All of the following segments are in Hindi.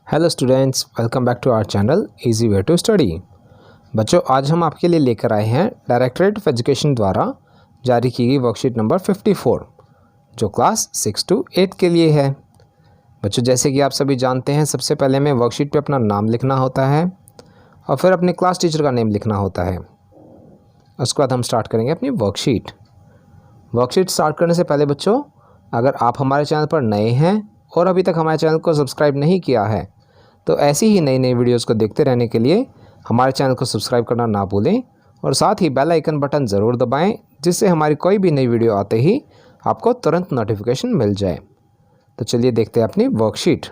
Hello students, welcome back to our channel easy way to study. बच्चों, आज हम आपके लिए लेकर आए हैं डायरेक्टरेट ऑफ एजुकेशन द्वारा जारी की गई वर्कशीट नंबर 54 जो क्लास 6 to 8 के लिए है। बच्चों, जैसे कि आप सभी जानते हैं, सबसे पहले हमें वर्कशीट पे अपना नाम लिखना होता है और फिर अपने क्लास टीचर का नेम लिखना होता है। उसके बाद हम स्टार्ट करेंगे अपनी वर्कशीट। वर्कशीट स्टार्ट करने से पहले बच्चों, अगर आप हमारे चैनल पर नए हैं और अभी तक हमारे चैनल को सब्सक्राइब नहीं किया है तो ऐसी ही नई नई वीडियोस को देखते रहने के लिए हमारे चैनल को सब्सक्राइब करना ना भूलें और साथ ही बेल आइकन बटन ज़रूर दबाएं, जिससे हमारी कोई भी नई वीडियो आते ही आपको तुरंत नोटिफिकेशन मिल जाए। तो चलिए देखते हैं अपनी वर्कशीट।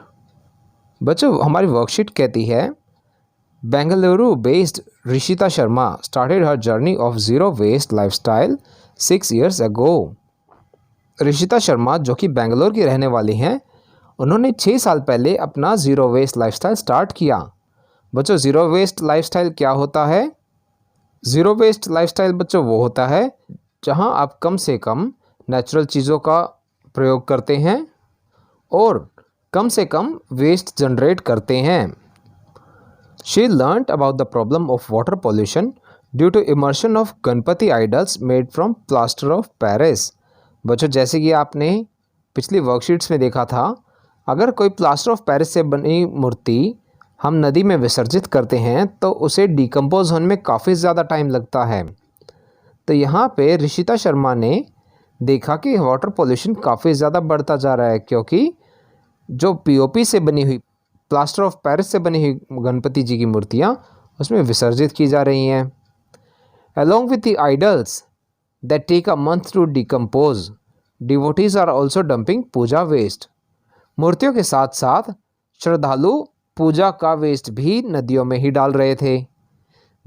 बच्चों, हमारी वर्कशीट कहती है, Bengaluru based Rishita Sharma started her journey of zero waste lifestyle 6 years ago। Rishita Sharma, जो कि बेंगलोर की रहने वाली हैं, उन्होंने 6 साल पहले अपना ज़ीरो वेस्ट लाइफस्टाइल स्टार्ट किया। बच्चों, ज़ीरो वेस्ट लाइफस्टाइल क्या होता है? ज़ीरो वेस्ट लाइफस्टाइल बच्चों वो होता है जहां आप कम से कम नेचुरल चीज़ों का प्रयोग करते हैं और कम से कम वेस्ट जनरेट करते हैं। She learned about the problem of water pollution due to immersion of Ganpati idols made from plaster of Paris. बच्चों, जैसे कि आपने पिछली वर्कशीट्स में देखा था, अगर कोई प्लास्टर ऑफ पेरिस से बनी मूर्ति हम नदी में विसर्जित करते हैं तो उसे डिकम्पोज होने में काफ़ी ज़्यादा टाइम लगता है। तो यहाँ पे ऋषिता शर्मा ने देखा कि वाटर पोल्यूशन काफ़ी ज़्यादा बढ़ता जा रहा है, क्योंकि जो पीओपी से बनी हुई, प्लास्टर ऑफ पेरिस से बनी हुई गणपति जी की मूर्तियाँ उसमें विसर्जित की जा रही हैं। Along with the idols that take a month to decompose, devotees are also dumping puja waste. मूर्तियों के साथ साथ श्रद्धालु पूजा का वेस्ट भी नदियों में ही डाल रहे थे।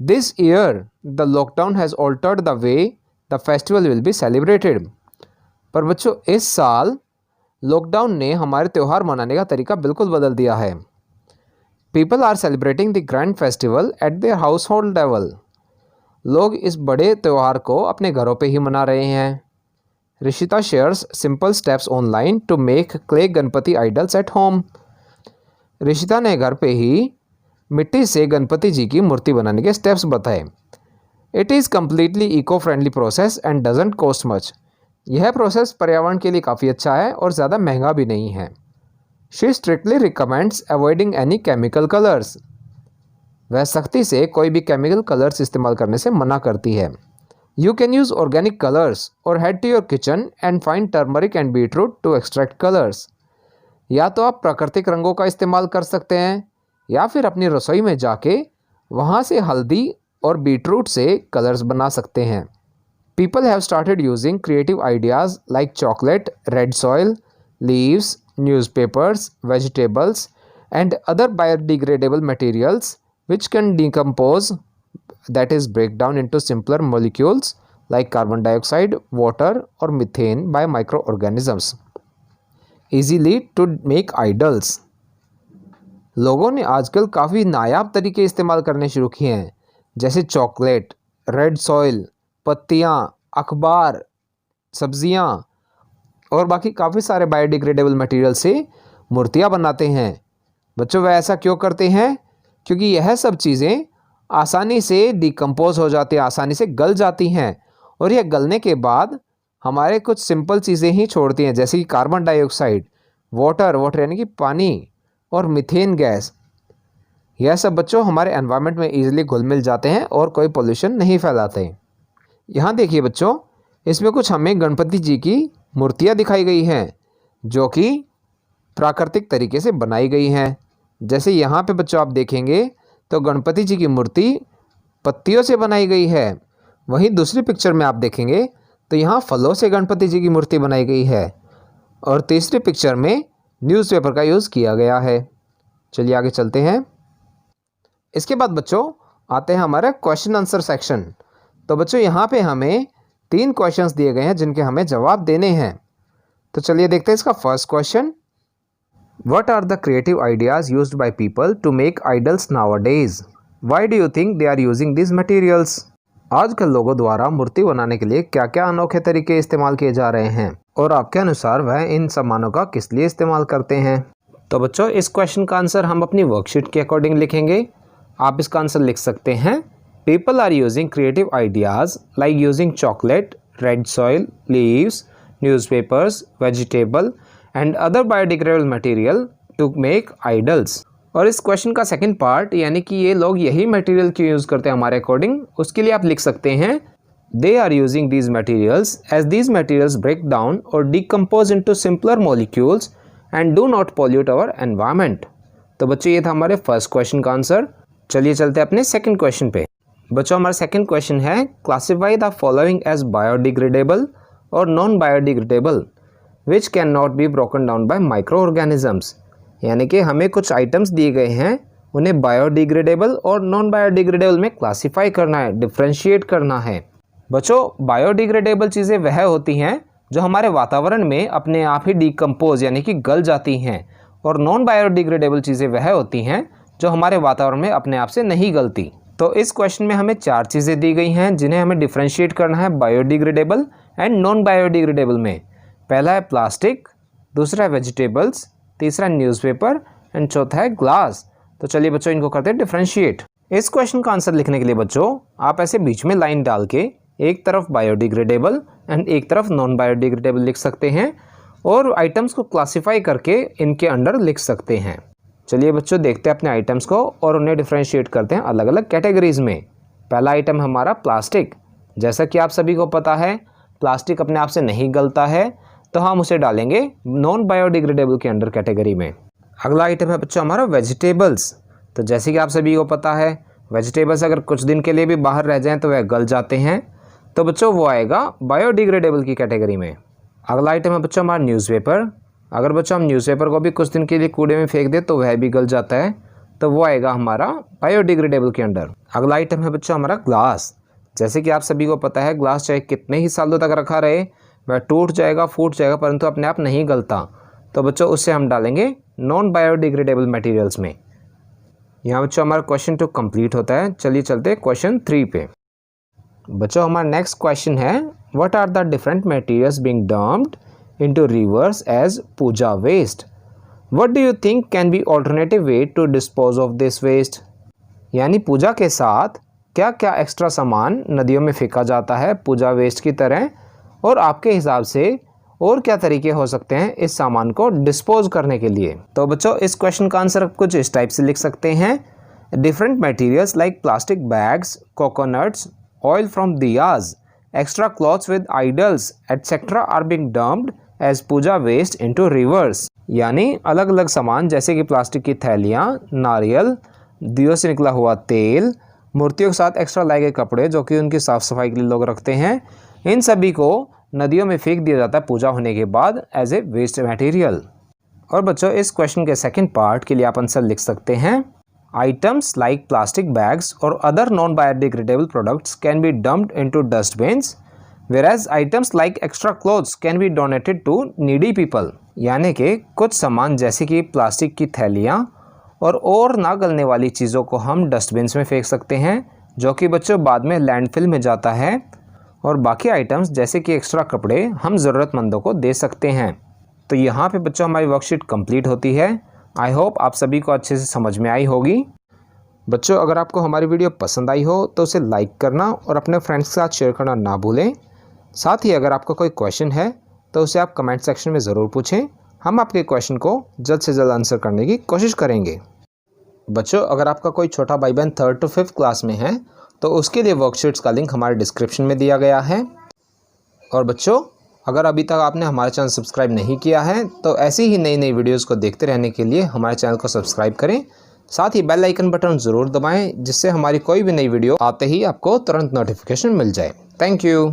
This year the lockdown has altered the way the festival will be celebrated. पर बच्चों, इस साल लॉकडाउन ने हमारे त्यौहार मनाने का तरीका बिल्कुल बदल दिया है। People are celebrating the grand festival at their household level. लोग इस बड़े त्यौहार को अपने घरों पे ही मना रहे हैं। Rishita shares simple steps online to make clay Ganpati idols at home. Rishita ने घर पे ही मिट्टी से गणपति जी की मूर्ति बनाने के स्टेप्स बताए। It is completely eco friendly process and doesn't cost much. यह प्रोसेस पर्यावरण के लिए काफ़ी अच्छा है और ज़्यादा महंगा भी नहीं है। She strictly recommends avoiding any chemical colours. वह सख्ती से कोई भी केमिकल कलर्स इस्तेमाल करने से मना करती है। You can use organic colors or head to your kitchen and find turmeric and beetroot to extract colors। या तो आप प्राकृतिक रंगों का इस्तेमाल कर सकते हैं या फिर अपनी रसोई में जाके वहाँ से हल्दी और बीटरूट से कलर्स बना सकते हैं। People have started using creative ideas like chocolate, red soil, leaves, newspapers, vegetables and other biodegradable materials which can decompose, that is break down into simpler molecules like carbon dioxide, water or methane by microorganisms easily to make idols। लोगों ने आजकल काफ़ी नायाब तरीके इस्तेमाल करने शुरू किए हैं, जैसे चॉकलेट, रेड सॉइल, पत्तियाँ, अखबार, सब्जियाँ और बाकी काफ़ी सारे बायोडिग्रेडेबल मटेरियल से मूर्तियाँ बनाते हैं। बच्चों, वह ऐसा क्यों करते हैं? क्योंकि यह सब चीज़ें आसानी से डिकम्पोज हो जाती हैं, आसानी से गल जाती हैं और यह गलने के बाद हमारे कुछ सिंपल चीज़ें ही छोड़ती हैं, जैसे कि कार्बन डाइऑक्साइड, वाटर यानी कि पानी और मीथेन गैस। यह सब बच्चों हमारे एनवायरनमेंट में ईजिली घुल मिल जाते हैं और कोई पोल्यूशन नहीं फैलाते। यहाँ देखिए बच्चों, इसमें कुछ हमें गणपति जी की मूर्तियाँ दिखाई गई हैं जो कि प्राकृतिक तरीके से बनाई गई हैं। जैसे यहाँ पे बच्चों आप देखेंगे तो गणपति जी की मूर्ति पत्तियों से बनाई गई है। वहीं दूसरी पिक्चर में आप देखेंगे तो यहाँ फलों से गणपति जी की मूर्ति बनाई गई है और तीसरी पिक्चर में न्यूज़पेपर का यूज़ किया गया है। चलिए आगे चलते हैं। इसके बाद बच्चों आते हैं हमारे क्वेश्चन आंसर सेक्शन। तो बच्चों, यहाँ पे हमें 3 क्वेश्चंस दिए गए हैं जिनके हमें जवाब देने हैं। तो चलिए देखते हैं इसका first question. What are the creative ideas used by people to make idols nowadays? Why do you think they are using these materials? आजकल लोगों द्वारा मूर्ति बनाने के लिए क्या क्या अनोखे तरीके इस्तेमाल किए जा रहे हैं और आपके अनुसार वह इन सामानों का किस लिए इस्तेमाल करते हैं? तो बच्चों इस क्वेश्चन का आंसर हम अपनी वर्कशीट के अकॉर्डिंग लिखेंगे। आप इसका आंसर लिख सकते हैं, people are using creative ideas like using chocolate, red soil, leaves, newspapers, vegetable and other biodegradable material to make idols. और इस क्वेश्चन का सेकंड पार्ट यानी कि ये लोग यही मटेरियल क्यों यूज़ करते हैं हमारे अकॉर्डिंग, उसके लिए आप लिख सकते हैं, they are using these materials as these materials break down और decompose into simpler molecules and do not pollute our environment. तो बच्चों ये था हमारे फर्स्ट क्वेश्चन का आंसर। चलिए चलते हैं अपने सेकंड क्वेश्चन पे। बच्चों हमारा सेकंड क्वेश्चन है, classify the following as biodegradable और non biodegradable which can not be broken down by micro organisms. यानी कि हमें कुछ आइटम्स दिए गए हैं, उन्हें बायोडिग्रेडेबल और नॉन बायोडिग्रेडेबल में क्लासीफाई करना है, डिफ्रेंशिएट करना है। बच्चों बायोडिग्रेडेबल चीज़ें वह होती हैं जो हमारे वातावरण में अपने आप ही डिकम्पोज यानी कि गल जाती हैं, और नॉन बायोडिग्रेडेबल चीज़ें वह होती हैं जो हमारे वातावरण में अपने आप से नहीं गलती। तो इस क्वेश्चन में हमें 4 चीज़ें दी गई हैं जिन्हें हमें डिफ्रेंशिएट करना है बायोडिग्रेडेबल एंड नॉन बायोडिग्रेडेबल में। पहला है प्लास्टिक, दूसरा है वेजिटेबल्स, तीसरा न्यूज़पेपर एंड चौथा है ग्लास। तो चलिए बच्चों इनको करते हैं डिफ्रेंशिएट। इस क्वेश्चन का आंसर लिखने के लिए बच्चों आप ऐसे बीच में लाइन डाल के एक तरफ बायोडिग्रेडेबल एंड एक तरफ नॉन बायोडिग्रेडेबल लिख सकते हैं और आइटम्स को क्लासीफाई करके इनके अंडर लिख सकते हैं। चलिए बच्चों देखते हैं अपने आइटम्स को और उन्हें डिफ्रेंशिएट करते हैं अलग अलग कैटेगरीज में। पहला आइटम हमारा प्लास्टिक। जैसा कि आप सभी को पता है प्लास्टिक अपने आप से नहीं गलता है, तो हम उसे डालेंगे नॉन बायोडिग्रेडेबल के अंडर कैटेगरी में। अगला आइटम है बच्चों हमारा वेजिटेबल्स। तो जैसे कि आप सभी को पता है वेजिटेबल्स अगर कुछ दिन के लिए भी बाहर रह जाएं तो वह गल जाते हैं, तो बच्चों वो आएगा बायोडिग्रेडेबल की कैटेगरी में। अगला आइटम है बच्चों हमारा न्यूज़पेपर। अगर बच्चों हम न्यूज़पेपर को भी कुछ दिन के लिए कूड़े में फेंक दें तो वह भी गल जाता है, तो वो आएगा हमारा बायोडिग्रेडेबल के अंडर। अगला आइटम है बच्चों हमारा ग्लास। जैसे कि आप सभी को पता है ग्लास चाहे कितने ही सालों तक रखा रहे वह टूट जाएगा, फूट जाएगा, परंतु अपने आप नहीं गलता, तो बच्चों उससे हम डालेंगे नॉन बायोडिग्रेडेबल मटेरियल्स में। यहाँ बच्चों हमारा क्वेश्चन 2 कंप्लीट होता है। चलिए चलते हैं क्वेश्चन 3 पे। बच्चों हमारा नेक्स्ट क्वेश्चन है, what are the different materials being dumped into rivers as puja waste? What do you think can be alternative way to dispose of this waste? यानी पूजा के साथ क्या क्या एक्स्ट्रा सामान नदियों में फेंका जाता है पूजा वेस्ट की तरह, और आपके हिसाब से और क्या तरीके हो सकते हैं इस सामान को डिस्पोज करने के लिए। तो बच्चों इस क्वेश्चन का आंसर कुछ इस टाइप से लिख सकते हैं, different materials like plastic bags, coconuts, oil from दियाज, extra cloths with idols etc are being dumped as puja waste into rivers। यानी अलग अलग सामान जैसे कि प्लास्टिक की थैलियाँ, नारियल, दियों से निकला हुआ तेल, मूर्तियों के साथ एक्स्ट्रा लाए गए कपड़े जो कि उनकी साफ़ सफाई के लिए लोग रखते हैं, इन सभी को नदियों में फेंक दिया जाता है पूजा होने के बाद एज ए वेस्ट मटेरियल। और बच्चों इस क्वेश्चन के सेकंड पार्ट के लिए आप आंसर लिख सकते हैं, items like plastic bags or other non-biodegradable products can be dumped into dustbins, whereas items like extra clothes can be donated to needy people। यानी कि कुछ सामान जैसे कि प्लास्टिक की थैलियाँ और ना गलने वाली चीज़ों को हम डस्टबिन्स में फेंक सकते हैं जो कि बच्चों बाद में लैंडफिल में जाता है, और बाकी आइटम्स जैसे कि एक्स्ट्रा कपड़े हम ज़रूरतमंदों को दे सकते हैं। तो यहाँ पे बच्चों हमारी वर्कशीट कंप्लीट होती है। आई होप आप सभी को अच्छे से समझ में आई होगी। बच्चों अगर आपको हमारी वीडियो पसंद आई हो तो उसे लाइक करना और अपने फ्रेंड्स के साथ शेयर करना ना भूलें। साथ ही अगर आपका कोई क्वेश्चन है तो उसे आप कमेंट सेक्शन में ज़रूर पूछें, हम आपके क्वेश्चन को जल्द से जल्द आंसर करने की कोशिश करेंगे। बच्चों अगर आपका कोई छोटा भाई बहन 3rd to 5th क्लास में है तो उसके लिए वर्कशीट्स का लिंक हमारे डिस्क्रिप्शन में दिया गया है। और बच्चों अगर अभी तक आपने हमारा चैनल सब्सक्राइब नहीं किया है तो ऐसी ही नई नई वीडियोस को देखते रहने के लिए हमारे चैनल को सब्सक्राइब करें, साथ ही बेल आइकन बटन ज़रूर दबाएं जिससे हमारी कोई भी नई वीडियो आते ही आपको तुरंत नोटिफिकेशन मिल जाए। Thank you.